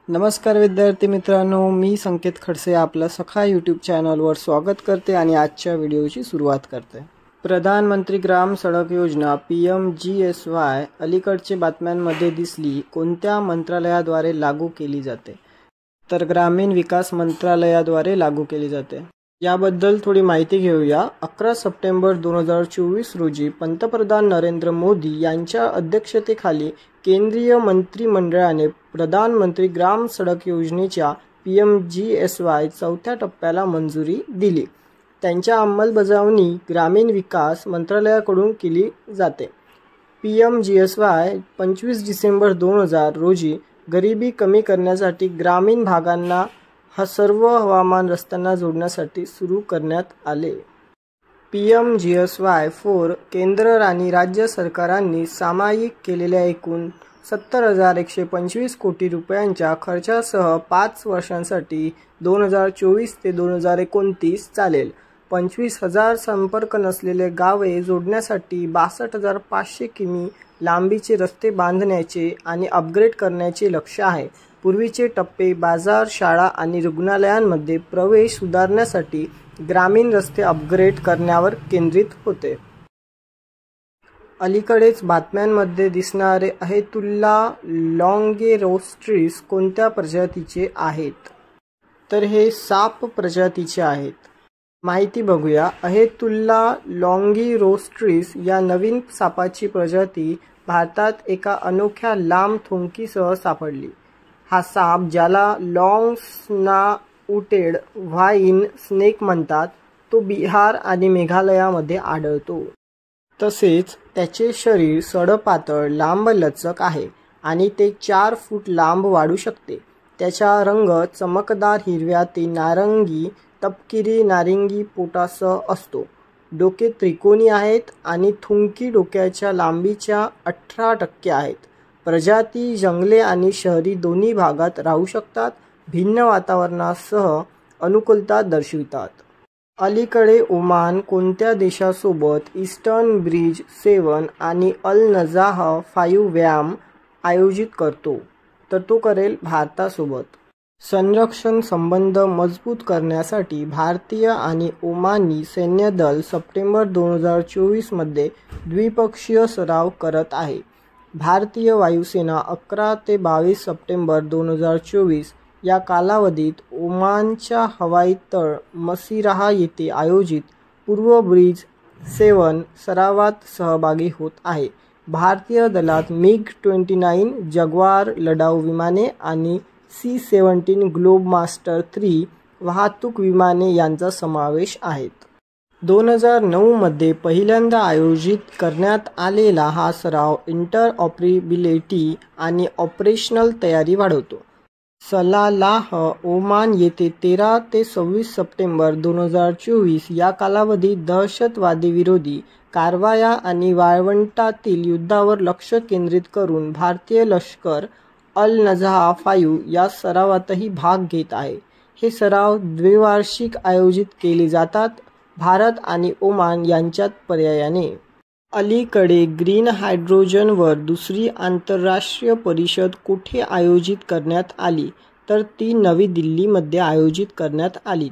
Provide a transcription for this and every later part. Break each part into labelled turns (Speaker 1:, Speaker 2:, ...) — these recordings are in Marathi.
Speaker 1: नमस्कार विद्यार्थी मित्रांनो, मी संकेत खडसे आपलं सखा यूट्यूब चॅनलवर स्वागत करते आणि आजच्या व्हिडिओची सुरुवात करते। प्रधानमंत्री ग्राम सडक योजना PMGSY अलीकडच्या बातम्यांमध्ये दिसली कोणत्या मंत्रालयाद्वारे लागू केली जाते? तर ग्रामीण विकास मंत्रालयाद्वारे लागू केली जाते। याबद्दल थोडी माहिती घेऊया। 11 सप्टेंबर 2024 रोजी पंतप्रधान नरेंद्र मोदी यांच्या अध्यक्षतेखाली केंद्रीय मंत्रिमंडळाने प्रधानमंत्री ग्राम सडक योजनेच्या PMGSY चौथ्या टप्प्याला मंजुरी दिली। त्यांच्या अंमलबजावणी ग्रामीण विकास मंत्रालयाकडून केली जाते। PMGSY 25 डिसेंबर 2000 रोजी गरिबी कमी करण्यासाठी ग्रामीण भागांना सर्व हवामान रस्त्यांना जोडण्यासाठी सुरू करण्यात आले। PMGSY 4 केंद्र आणि राज्य सरकारांनी सामायिक केलेल्या एकूण 70,125 कोटी रुपयांच्या खर्चासह 5 वर्षांसाठी 2024 ते 2029 चालेल। 25,000 संपर्क नसलेले गावे जोडण्यासाठी 62,500 किमी लांबीचे रस्ते बांधण्याचे आणि अपग्रेड करण्याचे लक्ष्य आहे। पूर्वीचे टप्पे बाजार, शाळा आणि रुग्णालयांमध्ये प्रवेश सुधारण्यासाठी ग्रामीण रस्ते अपग्रेड करण्यावर केंद्रित होते। अलीकडेच बातम्यांमध्ये दिसणारे अहेतुल्ला लॉन्गेरोस्ट्रिस कोणत्या प्रजातीचे आहेत? तर हे साप प्रजातीचे आहेत। माहिती बघूया। अहेतुल्ला लॉन्गेरोस्ट्रिस या नवीन सापाची प्रजाती भारतात एका अनोख्या लांब थुंकीसह सापडली। हा साप, ज्याला लॉन्ग स्नाउटेड व्हाईन स्नेक म्हणतात, तो बिहार आणि मेघालयामध्ये आढळतो। तसेच त्याचे शरीर सडपातळ, लांबलचक आहे आणि ते 4 फूट लांब वाढू शकते। त्याचा रंग चमकदार हिरव्या ते नारंगी, तपकिरी नारिंगी पोटासह असतो। डोके त्रिकोणी आहेत आणि थुंकी डोक्याच्या लांबीच्या 18% आहेत। प्रजाती जंगले आणि शहरी दोन्ही भागात राहू शकतात। भिन्न वातावरणासह अनुकूलता दर्शवितात। अलीकडे ओमान कोणत्या देशासोबत ईस्टर्न ब्रिज 7 आणि अल नजाह 5 व्यायाम आयोजित करतो? तर तो करेल भारतासोबत। संरक्षण संबंध मजबूत करण्यासाठी भारतीय आणि ओमानी सैन्यदल सप्टेंबर 2024 मध्ये द्विपक्षीय सराव करत आहे। भारतीय वायुसेना 11 ते 22 सप्टेंबर 2024 या कालावधीत ओमानच्या हवाई तळ मसिराह येथे आयोजित पूर्व ब्रिज 7 सरावात सहभागी होत आहे। भारतीय दलात MiG-29 जग्वार लढाऊ विमाने आणि C-17 ग्लोबमास्टर 3 वाहतूक विमाने यांचा समावेश आहे। 2009 मध्ये पहिल्यांदा आयोजित करण्यात आलेला हा सराव इंटरऑपरेबिलिटी आणि ऑपरेशनल तयारी वाढवतो। सलालाह ओमान येथे 13 ते 26 सप्टेंबर 2024 या कालावधीत दहशतवादविरोधी कारवाया आणि वाळवंटातील युद्धावर लक्ष केंद्रित करून भारतीय लष्कर अल नजाह 5 या सरावातही भाग घेत आहे। हे सराव द्वैवार्षिक आयोजित केले जातात, भारत आणि ओमान यांच्यात पर्यायाने। अलीकडे ग्रीन हायड्रोजनवर दुसरी आंतरराष्ट्रीय परिषद कुठे आयोजित करण्यात आली? तर ती नवी दिल्लीमध्ये आयोजित करण्यात आली।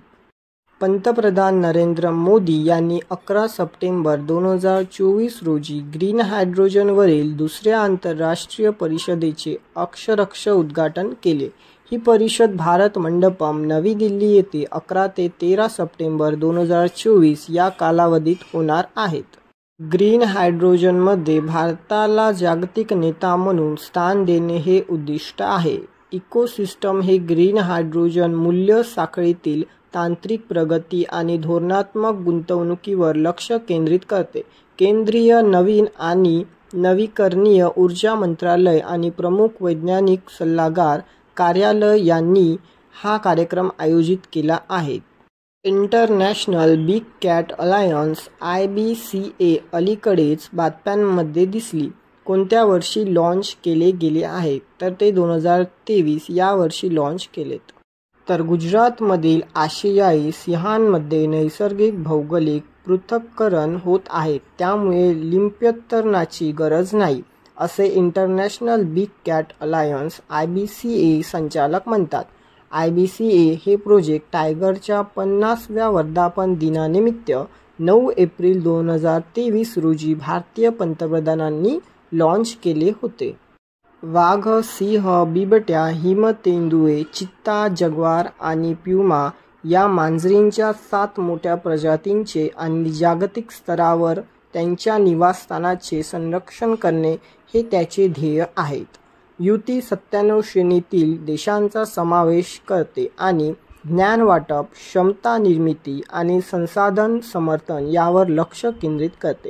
Speaker 1: पंतप्रधान नरेंद्र मोदी यांनी 11 सप्टेंबर 2024 रोजी ग्रीन हायड्रोजनवरील दुसऱ्या आंतरराष्ट्रीय परिषदेचे अक्षरशः उद्घाटन केले। ही परिषद भारत मंडपम, नवी दिल्ली येथे 11 ते 13 सप्टेंबर 2024 या कालावधीत होणार आहेत। ग्रीन हायड्रोजनमध्ये भारताला जागतिक नेता म्हणून स्थान देणे हे उद्दिष्ट आहे। इकोसिस्टम हे ग्रीन हायड्रोजन मूल्य साखळीतील तांत्रिक प्रगती आणि धोरणात्मक गुंतवणुकीवर लक्ष केंद्रित करते। केंद्रीय नवीन आणि नवीकरणीय ऊर्जा मंत्रालय आणि प्रमुख वैज्ञानिक सल्लागार कार्यालय यांनी हा कार्यक्रम आयोजित केला आहे। International big cat alliance IBCA अलीकडेच बातम्यांमध्ये दिसली कोणत्या वर्षी लॉन्च केले गेले आहे? तर ते 2023 या वर्षी लॉन्च केलेत। तर गुजरातमधील आशियाई सिंहांमध्ये नैसर्गिक भौगोलिक पृथक्करण होत आहे, त्यामुळे लिंपत्तरणाची गरज नाही। असे international big cat alliance IBCA संचालक म्हणतात. IBCA हे प्रोजेक्ट टायगरच्या 50व्या वर्धापन दिनानिमित्त 9 एप्रिल 2023 रोजी भारतीय पंतप्रधानांनी लॉन्च केले होते. वाघ, सिंह, बिबट्या, हिमतेंदुए, चित्ता, जग्वार आणि प्युमा या मांजरींच्या 7 मोठ्या प्रजातींचे आणि जागतिक स्तरावर त्यांच्या निवासस्थानाचे संरक्षण करणे हे त्याचे ध्येय आहेत. युती 97 श्रेणीतील देशांचा समावेश करते आणि ज्ञान वाटप, क्षमता निर्मिती आणि संसाधन समर्थन यावर लक्ष केंद्रित करते.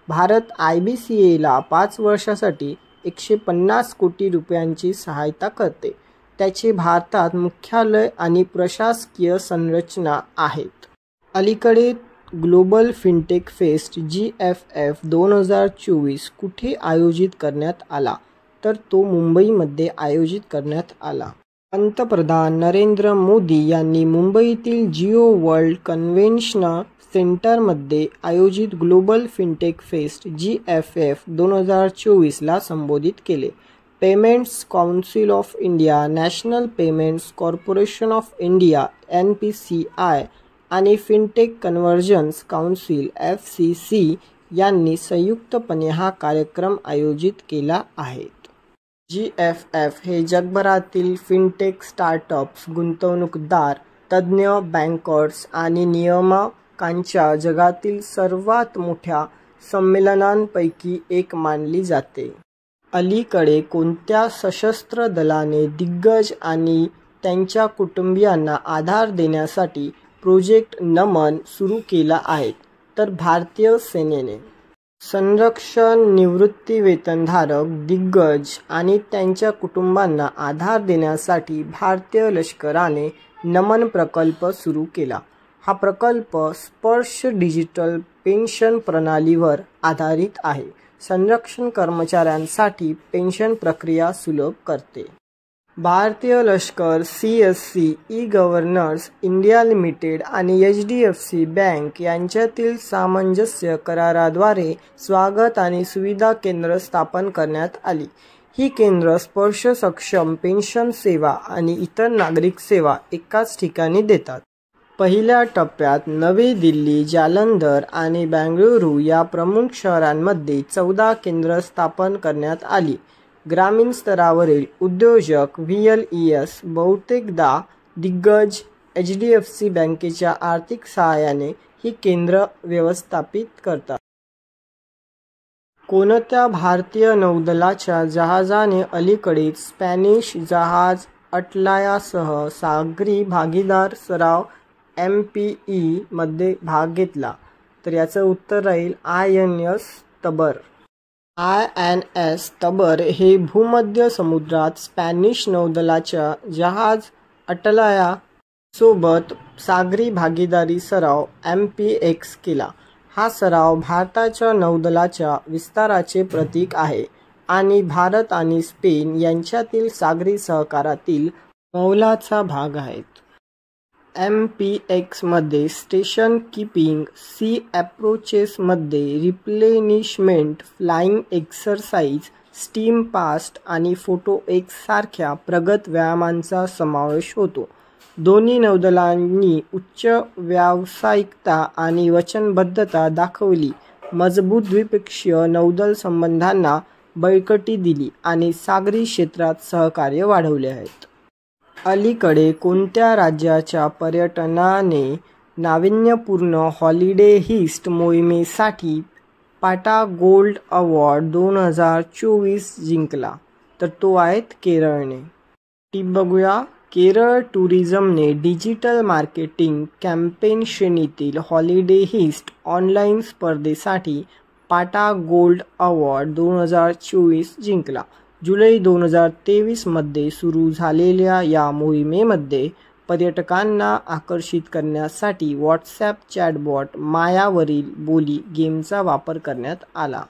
Speaker 1: भारत IBCAला 5 वर्षासाठी 150 कोटी रुपयांची सहायता करते. त्याचे भारतात मुख्यालय आणि प्रशासकीय संरचना आहेत. अलीकडे ग्लोबल फिनटेक फेस्ट GFF 2024 कुठे आयोजित करण्यात आला, तर तो मुंबईमध्ये आयोजित करण्यात आला. पंतप्रधान नरेंद्र मोदी यांनी मुंबईतील जिओ वर्ल्ड कन्व्हेन्शन सेंटरमध्ये आयोजित ग्लोबल फिनटेक फेस्ट GFF 2024 ला संबोधित केले. Payments council of India, national payments corporation of India NPCI आणि फिनटेक कन्व्हर्जन्स काउन्सिल FCC यांनी संयुक्तपणे हा कार्यक्रम आयोजित केला आहे. GFF हे जगभरातील फिनटेक स्टार्टअप्स, गुंतवणूकदार, तज्ज्ञ, बँकर्स आणि नियामकांच्या जगातील सर्वात मोठ्या संमेलनांपैकी एक मानली जाते. अलीकडे कोणत्या सशस्त्र दलाने दिग्गज आणि त्यांच्या कुटुंबियांना आधार देण्यासाठी प्रोजेक्ट नमन सुरू केला आहे, तर भारतीय सेनेने. संरक्षण निवृत्तीवेतनधारक, दिग्गज आणि त्यांच्या कुटुंबांना आधार देण्यासाठी भारतीय लष्कराने नमन प्रकल्प सुरू केला. हा प्रकल्प स्पर्श डिजिटल पेन्शन प्रणालीवर आधारित आहे. संरक्षण कर्मचाऱ्यांसाठी पेन्शन प्रक्रिया सुलभ करते. भारतीय लष्कर, CSC, ई-गव्हर्नन्स इंडिया लिमिटेड आणि HDFC बँक यांच्यातील सामंजस्य कराराद्वारे स्वागत आणि सुविधा केंद्र स्थापन करण्यात आली. ही केंद्र स्पर्श सक्षम पेन्शन सेवा आणि इतर नागरिक सेवा एकाच ठिकाणी देतात. पहिल्या टप्प्यात नवी दिल्ली, जालंधर आणि बेंगळुरू या प्रमुख शहरांमध्ये 14 केंद्र स्थापन करण्यात आली. ग्रामीण स्तरावरील उद्योजक, VLES बहुतेकदा दिग्गज HDFC बँकेच्या आर्थिक सहाय्याने ही केंद्र व्यवस्थापित करतात. कोणत्या भारतीय नौदलाच्या जहाजाने अलीकडेच स्पॅनिश जहाज अटलायासह सागरी भागीदार सराव MPE मध्ये भाग घेतला, तर याचं उत्तर राहील INS तबर. INS तबर हे भूमध्य समुद्रात स्पॅनिश नौदलाच्या जहाज अटलाया सोबत सागरी भागीदारी सराव MPX केला. हा सराव भारताच्या नौदलाच्या विस्ताराचे प्रतीक आहे आणि भारत आणि स्पेन यांच्यातील सागरी सहकारातील मोलाचा भाग आहेत. MPX मध्ये स्टेशन कीपिंग, सी अप्रोचेसमध्ये replenishment, flying exercise, steam past आणि फोटो एक्स सारख्या प्रगत व्यायामांचा समावेश होतो. दोन्ही नौदलांनी उच्च व्यावसायिकता आणि वचनबद्धता दाखवली, मजबूत द्विपक्षीय नौदल संबंधांना बळकटी दिली आणि सागरी क्षेत्रात सहकार्य वाढवले आहेत. अलीकडे कोणत्या राज्याच्या पर्यटनाने नाविन्यपूर्ण हॉलिडे हिस्ट मोहिमेसाठी पाटा गोल्ड अवॉर्ड 2024 जिंकला, तर तो आहेत केरळने. टीप बघूया. केरळ टुरिझमने डिजिटल मार्केटिंग कॅम्पेन श्रेणीतील हॉलिडे हिस्ट ऑनलाईन स्पर्धेसाठी पाटा गोल्ड अवॉर्ड 2024 जिंकला. जुलै 2023 मध्ये सुरू झालेल्या या मोहिमेमध्ये पर्यटकांना आकर्षित करण्यासाठी व्हॉट्सॲप चॅटबॉट मायावरील बोली गेमचा वापर करण्यात आला.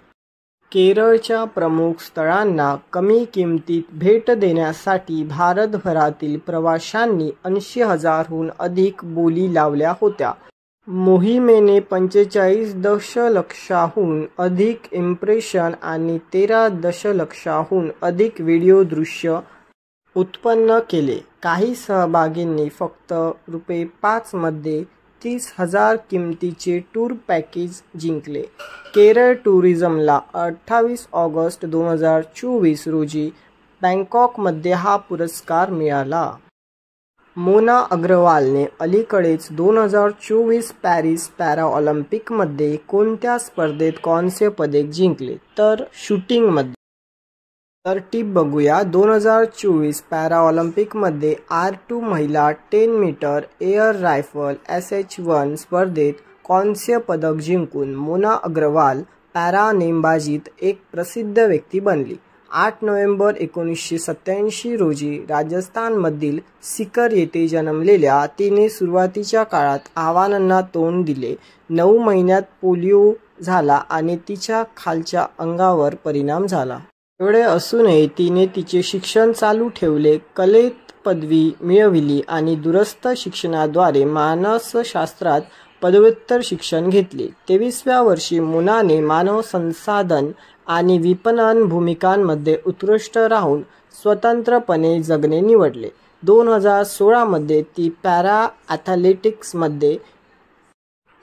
Speaker 1: केरळच्या प्रमुख स्थळांना कमी किमतीत भेट देण्यासाठी भारतभरातील प्रवाशांनी 80,000हून अधिक बोली लावल्या होत्या. मोहिमेने 45 दशलक्षाहून अधिक इम्प्रेशन आणि 13 दशलक्षाहून अधिक व्हिडिओ दृश्य उत्पन्न केले. काही सहभागींनी फक्त ₹5 मध्ये 30,000 किमतीचे टूर पॅकेज जिंकले. केरळ टुरिझमला 28 ऑगस्ट 2024 रोजी बँकॉकमध्ये हा पुरस्कार मिळाला. मोना अग्रवालने अलीकडेच 2024 पॅरिस पॅराऑलिम्पिकमध्ये कोणत्या स्पर्धेत कांस्य पदक जिंकले? तर शूटिंगमध्ये. तर टीप बघूया. 2024 पॅराऑलिम्पिकमध्ये R2 महिला 10 मीटर एअर रायफल SH1 स्पर्धेत कांस्य पदक जिंकून मोना अग्रवाल पॅरा नेमबाजीत एक प्रसिद्ध व्यक्ती बनली. 8 नोव्हेंबर 1987 रोजी राजस्थानमधील सीकर येथे जन्मलेल्या तिने सुरुवातीच्या काळात आव्हानांना तोंड दिले. 9 महिन्यात पोलिओ झाला आणि तिच्या खालच्या अंगावर परिणाम झाला. एवढे असूनही तिने तिचे शिक्षण चालू ठेवले, कलेत पदवी मिळविली आणि दूरस्थ शिक्षणाद्वारे मानसशास्त्रात पदव्युत्तर शिक्षण घेतले. 23व्या वर्षी मोनाने मानव संसाधन आणि विपणन भूमिकांमध्ये उत्कृष्ट राहून स्वतंत्रपणे जगणे निवडले. 2016 मध्ये ती पॅरा ॲथलेटिक्समध्ये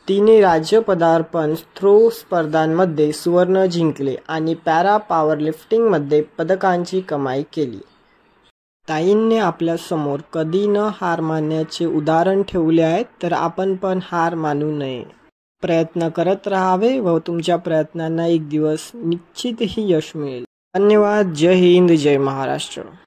Speaker 1: तिने राज्य पदार्पण थ्रो स्पर्धांमध्ये सुवर्ण जिंकले आणि पॅरा पॉवरलिफ्टिंगमध्ये पदकांची कमाई केली. ताईंनी आपल्यासमोर कधी न हार मानण्याचे उदाहरण ठेवले आहे, तर आपण पण हार मानू नये. प्रयत्न करत राहावे व तुमच्या प्रयत्नांना एक दिवस निश्चितही यश मिळेल. धन्यवाद. जय हिंद, जय महाराष्ट्र.